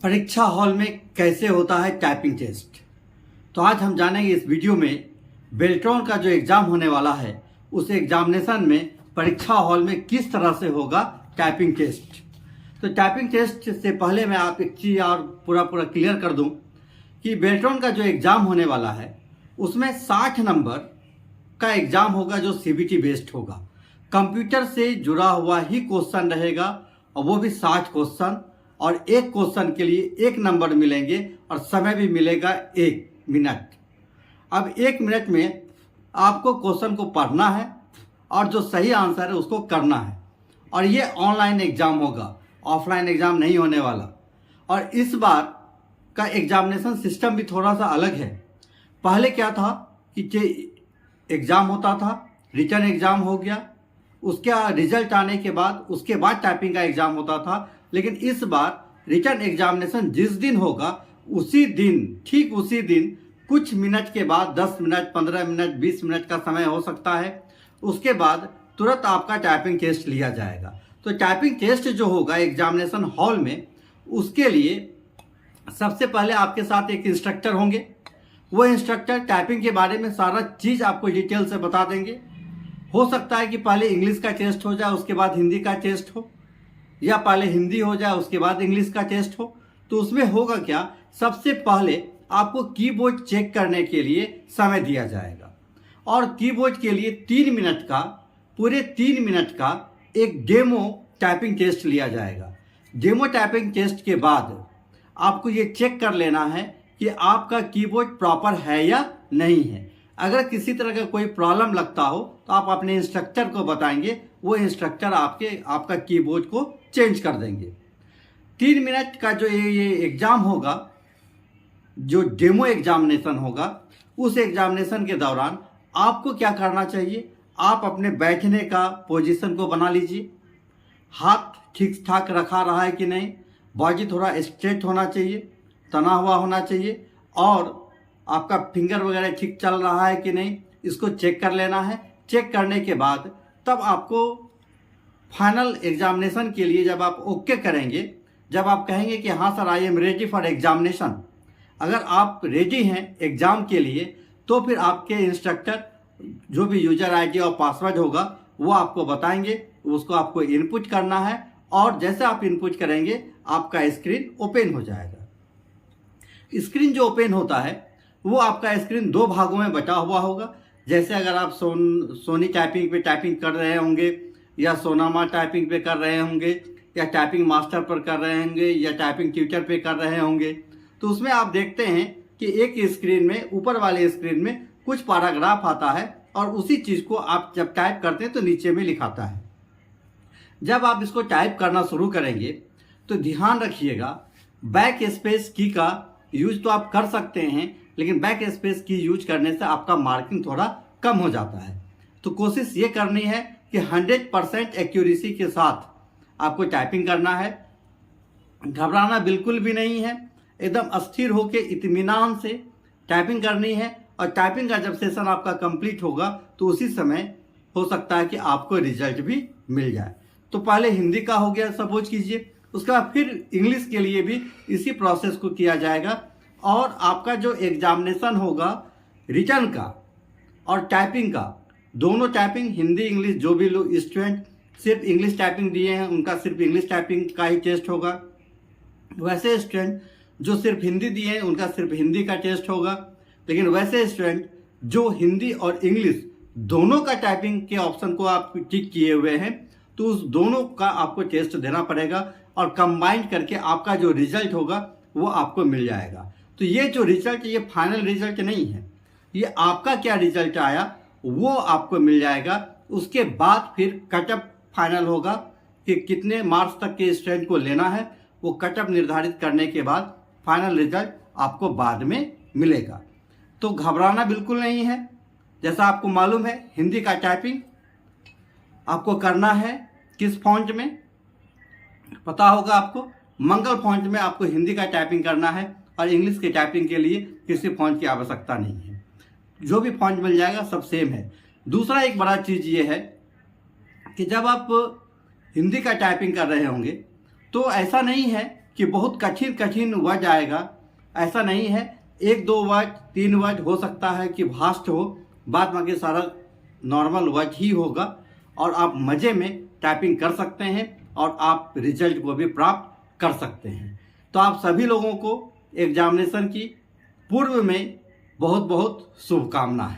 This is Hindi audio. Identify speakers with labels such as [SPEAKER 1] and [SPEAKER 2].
[SPEAKER 1] परीक्षा हॉल में कैसे होता है टाइपिंग टेस्ट। तो आज हम जानेंगे इस वीडियो में बेल्ट्रॉन का जो एग्ज़ाम होने वाला है उस एग्जामिनेशन में परीक्षा हॉल में किस तरह से होगा टाइपिंग टेस्ट। तो टाइपिंग टेस्ट से पहले मैं आप एक चीज़ और पूरा क्लियर कर दूं कि बेल्ट्रॉन का जो एग्ज़ाम होने वाला है उसमें 60 नंबर का एग्ज़ाम होगा जो सीबीटी बेस्ड होगा। कंप्यूटर से जुड़ा हुआ ही क्वेश्चन रहेगा और वो भी 60 क्वेश्चन, और एक क्वेश्चन के लिए 1 नंबर मिलेंगे और समय भी मिलेगा 1 मिनट। अब 1 मिनट में आपको क्वेश्चन को पढ़ना है और जो सही आंसर है उसको करना है। और ये ऑनलाइन एग्ज़ाम होगा, ऑफलाइन एग्ज़ाम नहीं होने वाला। और इस बार का एग्जामिनेशन सिस्टम भी थोड़ा सा अलग है। पहले क्या था कि एग्ज़ाम होता था, रिटन एग्ज़ाम हो गया, उसका रिजल्ट आने के बाद उसके बाद टाइपिंग का एग्ज़ाम होता था। लेकिन इस बार रिटन एग्जामिनेशन जिस दिन होगा उसी दिन, ठीक उसी दिन कुछ मिनट के बाद 10 मिनट, 15 मिनट, 20 मिनट का समय हो सकता है, उसके बाद तुरंत आपका टाइपिंग टेस्ट लिया जाएगा। तो टाइपिंग टेस्ट जो होगा एग्जामिनेशन हॉल में, उसके लिए सबसे पहले आपके साथ एक इंस्ट्रक्टर होंगे। वो इंस्ट्रक्टर टाइपिंग के बारे में सारा चीज़ आपको डिटेल से बता देंगे। हो सकता है कि पहले इंग्लिश का टेस्ट हो जाए उसके बाद हिंदी का टेस्ट हो, या पहले हिंदी हो जाए उसके बाद इंग्लिश का टेस्ट हो। तो उसमें होगा क्या, सबसे पहले आपको कीबोर्ड चेक करने के लिए समय दिया जाएगा और कीबोर्ड के लिए 3 मिनट का, पूरे 3 मिनट का एक डेमो टाइपिंग टेस्ट लिया जाएगा। डेमो टाइपिंग टेस्ट के बाद आपको ये चेक कर लेना है कि आपका कीबोर्ड प्रॉपर है या नहीं है। अगर किसी तरह का कोई प्रॉब्लम लगता हो तो आप अपने इंस्ट्रक्टर को बताएंगे, वो इंस्ट्रक्टर आपका कीबोर्ड को चेंज कर देंगे। 3 मिनट का जो ये एग्ज़ाम होगा, जो डेमो एग्जामिनेशन होगा, उस एग्जामिनेशन के दौरान आपको क्या करना चाहिए, आप अपने बैठने का पोजीशन को बना लीजिए। हाथ ठीक ठाक रखा रहा है कि नहीं, बॉडी थोड़ा स्ट्रेट होना चाहिए, तना हुआ होना चाहिए, और आपका फिंगर वगैरह ठीक चल रहा है कि नहीं, इसको चेक कर लेना है। चेक करने के बाद तब आपको फाइनल एग्जामिनेशन के लिए जब आप ओके करेंगे, जब आप कहेंगे कि हाँ sir I am ready for examination, अगर आप रेडी हैं एग्ज़ाम के लिए, तो फिर आपके इंस्ट्रक्टर जो भी यूजर आईडी और पासवर्ड होगा वो आपको बताएंगे। उसको आपको इनपुट करना है और जैसे आप इनपुट करेंगे आपका स्क्रीन ओपन हो जाएगा। स्क्रीन जो ओपन होता है वो आपका स्क्रीन 2 भागों में बटा हुआ होगा। जैसे अगर आप सोनी टाइपिंग पे टाइपिंग कर रहे होंगे, या सोनामा टाइपिंग पे कर रहे होंगे, या टाइपिंग मास्टर पर कर रहे होंगे, या टाइपिंग ट्यूटर पे कर रहे होंगे, तो उसमें आप देखते हैं कि एक स्क्रीन में, ऊपर वाले स्क्रीन में कुछ पैराग्राफ आता है और उसी चीज़ को आप जब टाइप करते हैं तो नीचे में लिखाता है। जब आप इसको टाइप करना शुरू करेंगे तो ध्यान रखिएगा, बैक स्पेस की का यूज तो आप कर सकते हैं, लेकिन बैक स्पेस की यूज करने से आपका मार्किंग थोड़ा कम हो जाता है। तो कोशिश ये करनी है कि 100% एक्यूरेसी के साथ आपको टाइपिंग करना है। घबराना बिल्कुल भी नहीं है, एकदम अस्थिर होकर इत्मीनान से टाइपिंग करनी है। और टाइपिंग का जब सेशन आपका कंप्लीट होगा तो उसी समय हो सकता है कि आपको रिजल्ट भी मिल जाए। तो पहले हिंदी का हो गया सपोज कीजिए, उसके बाद फिर इंग्लिश के लिए भी इसी प्रोसेस को किया जाएगा। और आपका जो एग्जामिनेशन होगा रिटन का और टाइपिंग का, दोनों टाइपिंग हिंदी इंग्लिश, जो भी लोग स्टूडेंट सिर्फ इंग्लिश टाइपिंग दिए हैं उनका सिर्फ इंग्लिश टाइपिंग का ही टेस्ट होगा। वैसे स्टूडेंट जो सिर्फ हिंदी दिए हैं उनका सिर्फ हिंदी का टेस्ट होगा। लेकिन वैसे स्टूडेंट जो हिंदी और इंग्लिश दोनों का टाइपिंग के ऑप्शन को आप टिक किए हुए हैं तो उस दोनों का आपको टेस्ट देना पड़ेगा और कंबाइंड करके आपका जो रिजल्ट होगा वो आपको मिल जाएगा। तो ये जो रिजल्ट, ये फाइनल रिजल्ट नहीं है, ये आपका क्या रिजल्ट आया वो आपको मिल जाएगा। उसके बाद फिर कटअप फाइनल होगा कि कितने मार्क्स तक के स्टूडेंट को लेना है। वो कटअप निर्धारित करने के बाद फाइनल रिजल्ट आपको बाद में मिलेगा। तो घबराना बिल्कुल नहीं है। जैसा आपको मालूम है, हिंदी का टाइपिंग आपको करना है किस फॉन्ट में पता होगा आपको, मंगल फॉन्ट में आपको हिंदी का टाइपिंग करना है। और इंग्लिश के टाइपिंग के लिए किसी फॉन्ट की आवश्यकता नहीं है, जो भी फॉन्ट मिल जाएगा सब सेम है। दूसरा एक बड़ा चीज़ ये है कि जब आप हिंदी का टाइपिंग कर रहे होंगे तो ऐसा नहीं है कि बहुत कठिन कठिन वर्ड आएगा। ऐसा नहीं है, 1-2 वर्ड 3 वर्ड हो सकता है कि भास्ट हो, बाद बाकी सारा नॉर्मल वर्ड ही होगा और आप मज़े में टाइपिंग कर सकते हैं और आप रिजल्ट को भी प्राप्त कर सकते हैं। तो आप सभी लोगों को एग्जामिनेशन की पूर्व में बहुत बहुत शुभकामनाएं।